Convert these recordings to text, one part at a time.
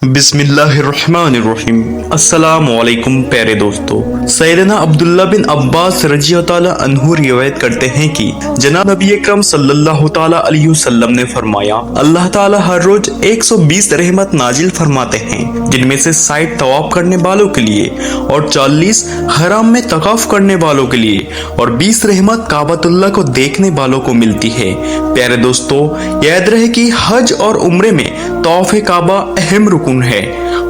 बिस्मिल्लाहिर्रहमानिर्रहीम। अस्सलाम वालेकुम प्यारे दोस्तों। सैयदना अब्दुल्ला बिन अब्बास रज़ी ताला अन्हु रिवायत करते हैं कि जनाब नबी अकरम सल्लल्लाहु ताला अलैहि वसल्लम ने फरमाया, अल्लाह ताला हर रोज 120 रहमत नाजिल फरमाते हैं, जिनमें से 60 तवाफ करने वालों के लिए और 40 हराम में तकाफ करने वालों के लिए और 20 रहमत काबतुल्लाह को देखने वालों को मिलती है। प्यारे दोस्तों, याद रहे कि हज और उम्रे में तवाफ काबा अहम रुकन है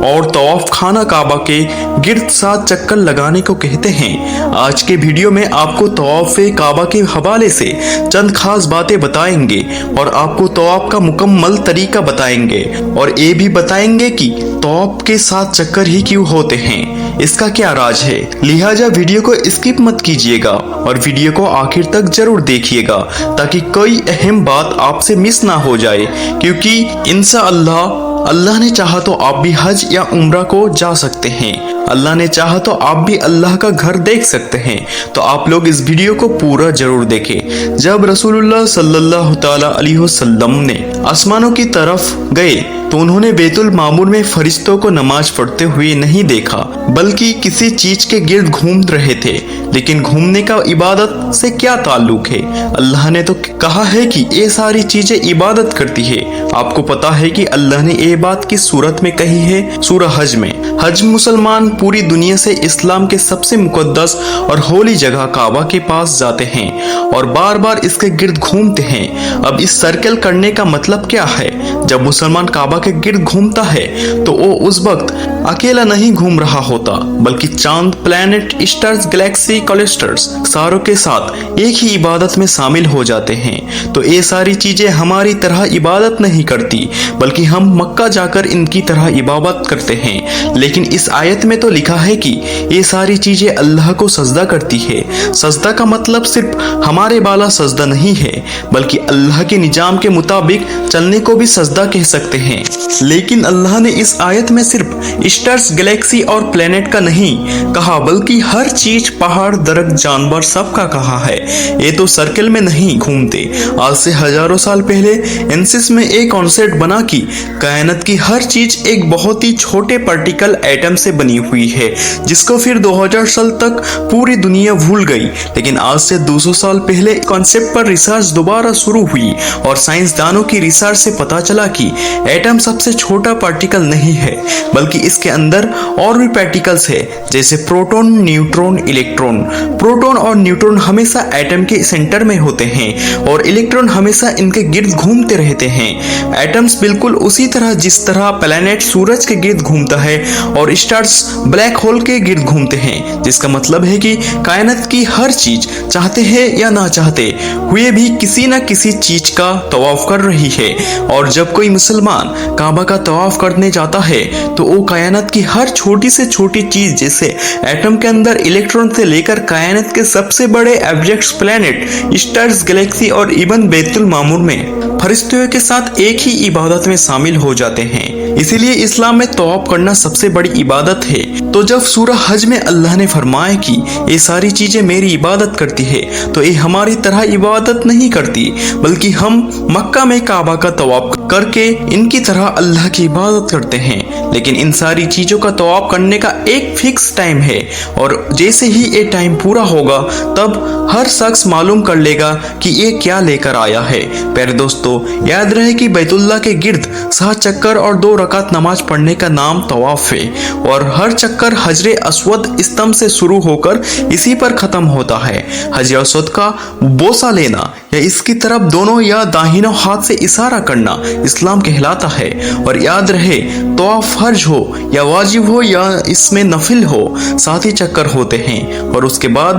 और तवाफ खाना काबा के गिर्द 7 चक्कर लगाने को कहते हैं। आज के वीडियो में आपको तवाफ काबा के हवाले से चंद खास बातें बताएंगे और आपको तवाफ का मुकम्मल तरीका बताएंगे और ये भी बताएंगे कि तवाफ के 7 चक्कर ही क्यों होते हैं, इसका क्या राज है। लिहाजा वीडियो को स्किप मत कीजिएगा और वीडियो को आखिर तक जरूर देखिएगा ताकि कोई अहम बात आपसे मिस ना हो जाए, क्योंकि इंशाअल्लाह अल्लाह ने चाहा तो आप भी हज या उम्रा को जा सकते हैं। अल्लाह ने चाहा तो आप भी अल्लाह का घर देख सकते हैं। तो आप लोग इस वीडियो को पूरा जरूर देखें। जब रसूलुल्लाह सल्लल्लाहु ताला अलैहि वसल्लम ने आसमानों की तरफ गए तो उन्होंने बैतुल मामूर में फरिश्तों को नमाज पढ़ते हुए नहीं देखा, बल्कि किसी चीज के गिर्द घूम रहे थे। लेकिन घूमने का इबादत से क्या ताल्लुक है? अल्लाह ने तो कहा है कि ये सारी चीजें इबादत करती है। आपको पता है कि अल्लाह ने ये बात किस सूरत में कही है? सूरह हज में। हज मुसलमान पूरी दुनिया से इस्लाम के सबसे मुकद्दस और होली जगह काबा के पास जाते हैं और बार बार इसके गिर्द घूमते हैं। अब इस सर्कल करने का मतलब क्या है? जब मुसलमान काबा के गिर्द घूमता है तो वो उस वक्त अकेला नहीं घूम रहा होता, बल्कि चांद, प्लैनेट, स्टार्स, गैलेक्सी, क्लस्टर्स सारों के साथ एक ही इबादत में शामिल हो जाते हैं। तो ये सारी चीजें हमारी तरह इबादत नहीं करती, बल्कि हम मक्का जाकर इनकी तरह इबादत करते हैं। लेकिन इस आयत में तो लिखा है कि ये सारी चीजें अल्लाह को सजदा करती है। सजदा का मतलब सिर्फ हमारे वाला सजदा नहीं है, बल्कि अल्लाह के निजाम के मुताबिक चलने को भी सजदा कह सकते हैं। लेकिन अल्लाह ने इस आयत में सिर्फ स्टार्स, गैलेक्सी और प्लेनेट का नहीं कहा, बल्कि हर चीज, पहाड़, दरख्त, जानवर सबका कहा है। ये तो सर्कल में नहीं घूमते। आज से हजारों साल पहले एनसिस में एक कॉन्सेप्ट बना कि कायनात की हर चीज एक बहुत ही छोटे पार्टिकल एटम से बनी हुई है, जिसको फिर 2000 साल तक पूरी दुनिया भूल गई। लेकिन आज से 200 साल पहले कॉन्सेप्ट पर रिसर्च दोबारा शुरू हुई और साइंसदानों की रिसर्च से पता चला कि एटम सबसे छोटा पार्टिकल नहीं है, बल्कि इसके अंदर और भी पार्टिकल्स है, जैसे प्रोटॉन, न्यूट्रॉन, इलेक्ट्रॉन। प्रोटॉन और न्यूट्रॉन हमेशा एटम के सेंटर में होते हैं और इलेक्ट्रॉन हमेशा इनके गिर्द घूमते रहते हैं। एटम्स बिल्कुल उसी तरह जिस तरह प्लैनेट सूरज के गिर्द घूमता है और स्टार्स ब्लैक होल के गिर्द घूमते हैं, जिसका मतलब है कि कायनात की हर चीज चाहते हैं या ना चाहते हुए भी किसी न किसी चीज का तवाफ कर रही है। और जब कोई मुसलमान काबा का तवाफ करने जाता है तो वो कायनात की हर छोटी से छोटी चीज, जैसे एटम के अंदर इलेक्ट्रॉन से लेकर कायनात के सबसे बड़े ऑब्जेक्ट्स, प्लैनेट, स्टार्स, गैलेक्सी और इवन बैतुल मामूर में फरिश्तों के साथ एक ही इबादत में शामिल हो जाते हैं। इसीलिए इस्लाम में तवाफ करना सबसे बड़ी इबादत है। तो जब सूरह हज में अल्लाह ने फरमाया कि ये सारी चीजें मेरी इबादत करती है, तो ये हमारी तरह इबादत नहीं करती, बल्कि हम मक्का में काबा का तवाफ करके इनकी तरह अल्लाह की इबादत करते हैं। लेकिन इन सारी चीजों का तवाफ करने का एक फिक्स टाइम है और जैसे ही ये टाइम पूरा होगा तब हर शख्स मालूम कर लेगा कि ये क्या लेकर आया है। प्यारे दोस्तों, याद रहे कि बैतुल्लाह के गिर्द 7 चक्कर और 2 रकात नमाज पढ़ने का नाम तवाफ है और हर चक्कर हजरे अस्वद स्तंभ से शुरू होकर इसी पर खत्म होता है। हजरे अस्वद का बोसा लेना या इसकी तरफ दोनों या दाहिनों हाथ से इशारा करना इस्लाम कहलाता है। और याद रहे, तवाफ फर्ज हो या वाजिब हो या इसमें नफिल हो, 7 ही चक्कर होते हैं और उसके बाद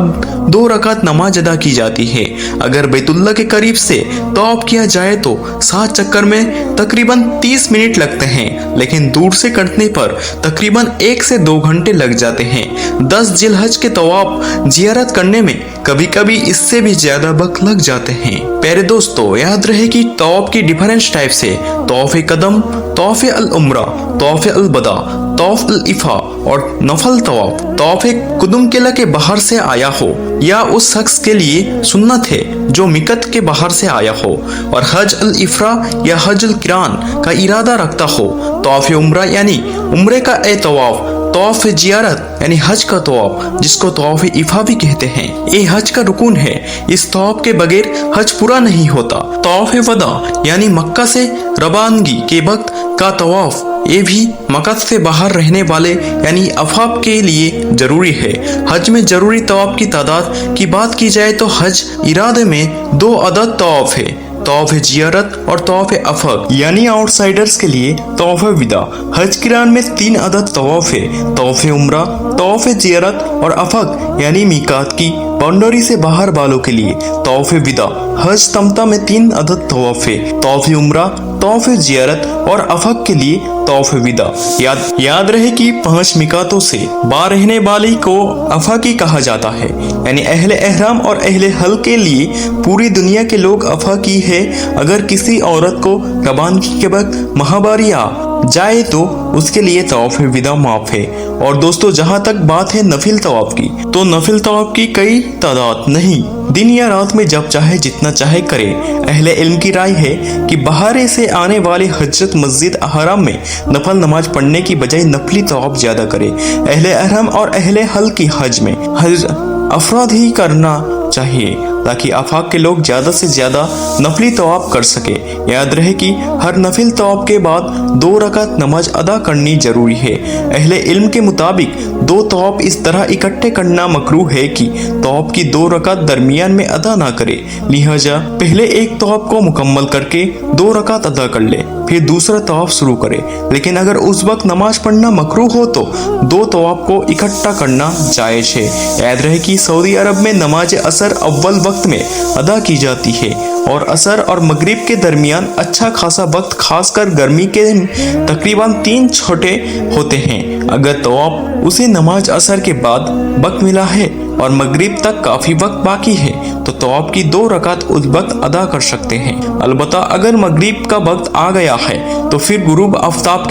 2 रकात नमाज अदा की जाती है। अगर बैतुल्लाह के करीब से तवाफ किया जाए तो 7 चक्कर में तकरीबन 30 मिनट लगते हैं, लेकिन दूर से करने पर तकरीबन 1 से 2 घंटे लग जाते हैं। 10 जिलहज के तवाफ जियारत करने में कभी कभी इससे भी ज्यादा वक्त लग जाते हैं। प्यारे दोस्तों, याद रहे कि तवाफ की डिफरेंट टाइप से तवाफ कदम, तवाफ अल उम्रा, तवाफ अल बदा, तवाफ अल इफा और नफल तवाफ। तवाफ कुदुम किला के बाहर से आया हो या उस शख्स के लिए सुन्नत है जो मिकत के बाहर से आया हो और हज अल इफ्रा या हज अल किरान का इरादा रखता हो। तवाफ उम्रा यानी उम्रे का तवाफ, तवाफ जियारत यानी हज का तवाफ जिसको तवाफ इफा भी कहते हैं, ये हज का रुकून है। इस तवाफ के बगैर हज पूरा नहीं होता। तवाफ वदा यानी मक्का से रवानगी के वक्त का तवाफ, ये भी मकद से बाहर रहने वाले यानी अफाब के लिए जरूरी है। हज में जरूरी तवाफ की तादाद की बात की जाए तो हज इरादे में 2 अदद तवाफ है, तवाफ जियारत और तवाफ अफक यानी आउटसाइडर्स के लिए तवाफ विदा। हज किरान में 3 अदद तवाफ है, तवाफ उम्रा, तवाफ जियारत और अफक यानी मीकात की बाउंड्री से बाहर वालों के लिए तवाफ विदा। हज तमता में 3 अदद तवाफ है, तवाफ उम्रा, तवाफ जियारत और अफक के लिए तवाफ विदा। याद रहे कि 5 मिकातों से बाहर रहने वाली को अफकी कहा जाता है, यानी अहले एहराम और अहले हल के लिए पूरी दुनिया के लोग अफकी है। अगर किसी औरत को रवानगी के वक्त महाबारी आ जाए तो उसके लिए तवाफ विदा माफ है। और दोस्तों, जहाँ तक बात है नफिल तवाफ की, तो नफिल तवाफ की कई तादाद नहीं, दिन या रात में जब चाहे जितना चाहे करे। अहले इल्म की राय है कि बाहर से आने वाले हजरत मस्जिद हराम में नफल नमाज पढ़ने की बजाय नफली तवाफ ज्यादा करे। अहले अहराम और अहले हल की हज में हज अफराद ही करना चाहिए ताकि आफाक के लोग ज्यादा से ज्यादा नफली तवाफ कर सके। याद रहे कि हर नफिल तवाफ के बाद 2 रकात नमाज अदा करनी जरूरी है। अहले इल्म के मुताबिक 2 तवाफ इस तरह इकट्ठे करना मकरूह है कि तवाफ की 2 रकात दरमियान में अदा ना करे। लिहाजा पहले एक तवाफ को मुकम्मल करके 2 रकात अदा कर ले, फिर दूसरा तवाफ शुरू करे। लेकिन अगर उस वक्त नमाज पढ़ना मकरूह हो तो 2 तवाफ को इकट्ठा करना जायज है। याद रहे कि सऊदी अरब में नमाज असर अव्वल वक्त में अदा की जाती है और असर और मगरिब के दरमियान अच्छा खासा वक्त, खासकर गर्मी के तकरीबन 3 छोटे होते हैं। अगर तवाफ उसे नमाज असर के बाद वक्त मिला है और मगरिब तक काफी वक्त बाकी है तो तवाफ की 2 रकात उस वक्त अदा कर सकते हैं। अलबत्ता अगर मगरिब का वक्त आ गया है तो फिर गुरूब आफ्ताब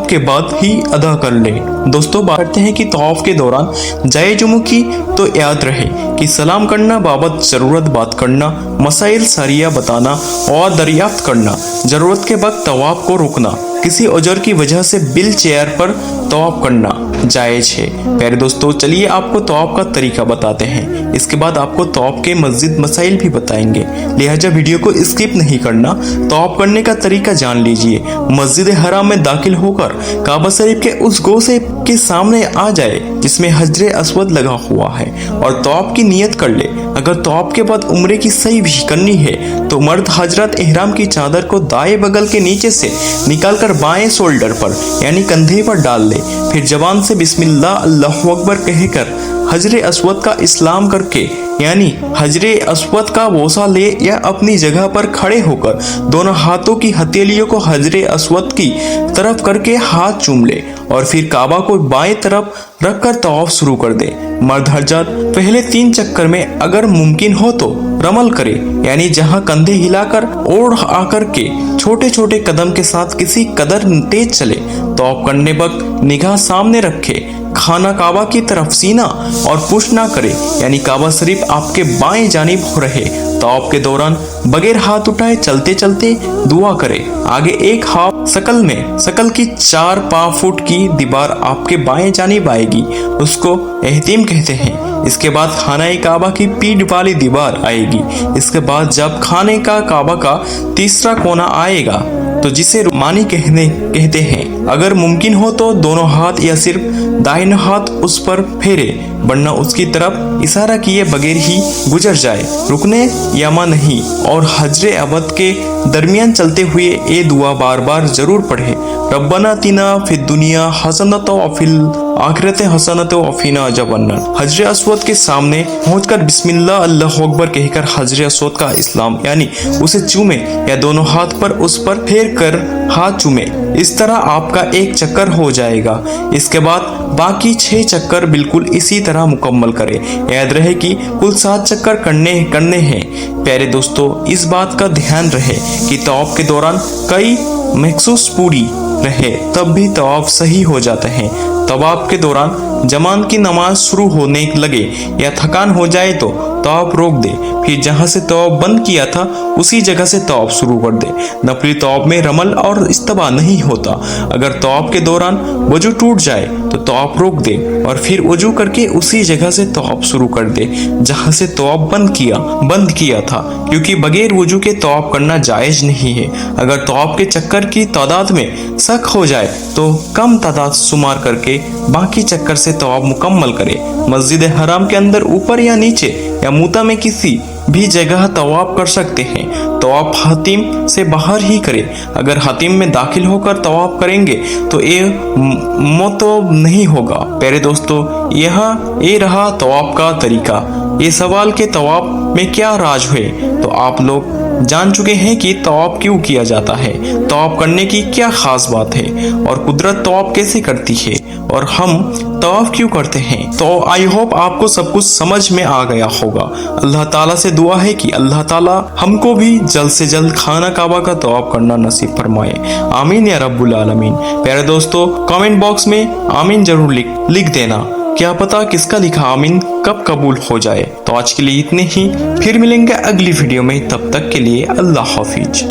के बाद ही अदा कर ले। दोस्तों, बात करते हैं कि तवाफ के दौरान जाए जुमू की, तो याद रहे कि सलाम करना बाबत जरूरत बात करना, मसाइल सारिया बताना और दरियाफ्त करना, जरूरत के वक्त तवाफ को रोकना, किसी औजर की वजह से बिल चेयर पर तवाफ करना जायज है। प्यारे दोस्तों, चलिए आपको तवाफ का तरीका बताते हैं। इसके बाद आपको तवाफ के मस्जिद मसाइल भी बताएंगे, लिहाजा वीडियो को स्किप नहीं करना। तवाफ करने का तरीका जान लीजिए। मस्जिद हराम में दाखिल होकर काबा शरीफ के उस गोसे के सामने आ जाए जिसमें हजरे अस्वद लगा हुआ है और तवाफ की नियत कर ले। अगर तवाफ के बाद उम्रे की सही भी करनी है तो मर्द हजरत एहराम की चादर को दाएं बगल के नीचे से निकालकर बाएं शोल्डर पर यानी कंधे पर डाल ले। फिर जबान से बिस्मिल्लाह अल्लाहु अकबर कहकर हजरे अस्वद का इस्लाम करके यानी हजरे अस्वद का बोसा ले या अपनी जगह पर खड़े होकर दोनों हाथों की हथेलियों को हजरे अस्वद की तरफ करके हाथ चूम ले और फिर काबा को बाएं तरफ रखकर तवाफ शुरू कर दे। मर्द हजरत पहले 3 चक्कर में अगर मुमकिन हो तो रमल करे, यानी जहां कंधे हिलाकर ओढ़ आकर के छोटे छोटे कदम के साथ किसी कदर तेज चले। तवाफ करने वक्त निगाह सामने रखे, खाना काबा की तरफ सीना और पुश ना करे, यानी काबा शरीफ आपके बाएं जानिब हो रहे। तवाफ के दौरान बगैर हाथ उठाए चलते चलते दुआ करे। आगे एक हाथ शकल की 4-5 फुट की दीवार आपके बाएं जानिब आएगी, उसको एहतीम कहते हैं। इसके बाद खाना काबा की पीठ वाली दीवार आएगी। इसके बाद जब खाने का काबा का तीसरा कोना आएगा तो जिसे रुमानी कहते हैं। अगर मुमकिन हो तो दोनों हाथ या सिर्फ दाहिना हाथ उस पर फेरे, वरना उसकी तरफ इशारा किए बगैर ही गुजर जाए। रुकने यामा नहीं और हजरे अबद के दरमियान चलते हुए ये दुआ बार बार जरूर पढ़े। रब्बना तिना फिद दुनिया हसनत व फिल आखिरत हसनत व फीना जबन्नर। हजरे अस्वद के सामने पहुंचकर बिस्मिल्लाह अल्लाहु अकबर कहकर हजरे अस्वद का इस्लाम यानी उसे चूमे या दोनों हाथ पर उस पर फेर कर हाथ चूमे। इस तरह आपका 1 चक्कर हो जाएगा। इसके बाद बाकी 6 चक्कर बिल्कुल इसी तरह मुकम्मल करें। याद रहे कि कुल 7 चक्कर करने हैं। प्यारे दोस्तों, इस बात का ध्यान रहे कि तवाफ के दौरान कई महसूस पूरी रहे तब भी तवाफ सही हो जाते हैं। तवाफ के दौरान जमान की नमाज शुरू होने लगे या थकान हो जाए तो तवाफ रोक दे, फिर जहां से तवाफ बंद किया था उसी जगह से तवाफ शुरू कर दे। नफली तवाफ में रमल और इस्तबा नहीं होता। अगर तवाफ के दौरान वजू टूट जाए तो तवाफ रोक दे और फिर वजू करके उसी जगह से तवाफ शुरू कर दे जहां से तवाफ बंद किया था, क्योंकि बगैर वजू के तवाफ करना जायज नहीं है। अगर तवाफ के चक्कर की तादाद में शक हो जाए तो कम तादाद शुमार करके बाकी चक्कर से तवाफ मुकम्मल करे। मस्जिद हराम के अंदर ऊपर या नीचे या मुता में किसी भी जगह तवाफ कर सकते हैं। तवाफ हतीम से बाहर ही करें। अगर हतीम में दाखिल होकर तवाफ करेंगे तो ये मतलब नहीं होगा। प्यारे दोस्तों, ये रहा तवाफ का तरीका। ये सवाल के तवाफ में क्या राज है तो आप लोग जान चुके हैं कि तवाफ क्यों किया जाता है, तवाफ करने की क्या खास बात है और कुदरत तवाफ कैसे करती है और हम तवाफ क्यों करते हैं। तो आई होप आपको सब कुछ समझ में आ गया होगा। अल्लाह ताला से दुआ है कि अल्लाह ताला हमको भी जल्द से जल्द खाना काबा का तवाफ करना नसीब फरमाए। आमीन या रब्बुल आलमीन। प्यारे दोस्तों, कमेंट बॉक्स में आमीन जरूर लिख देना। क्या पता किसका लिखा आमीन कब कबूल हो जाए। तो आज के लिए इतने ही, फिर मिलेंगे अगली वीडियो में। तब तक के लिए अल्लाह हाफिज।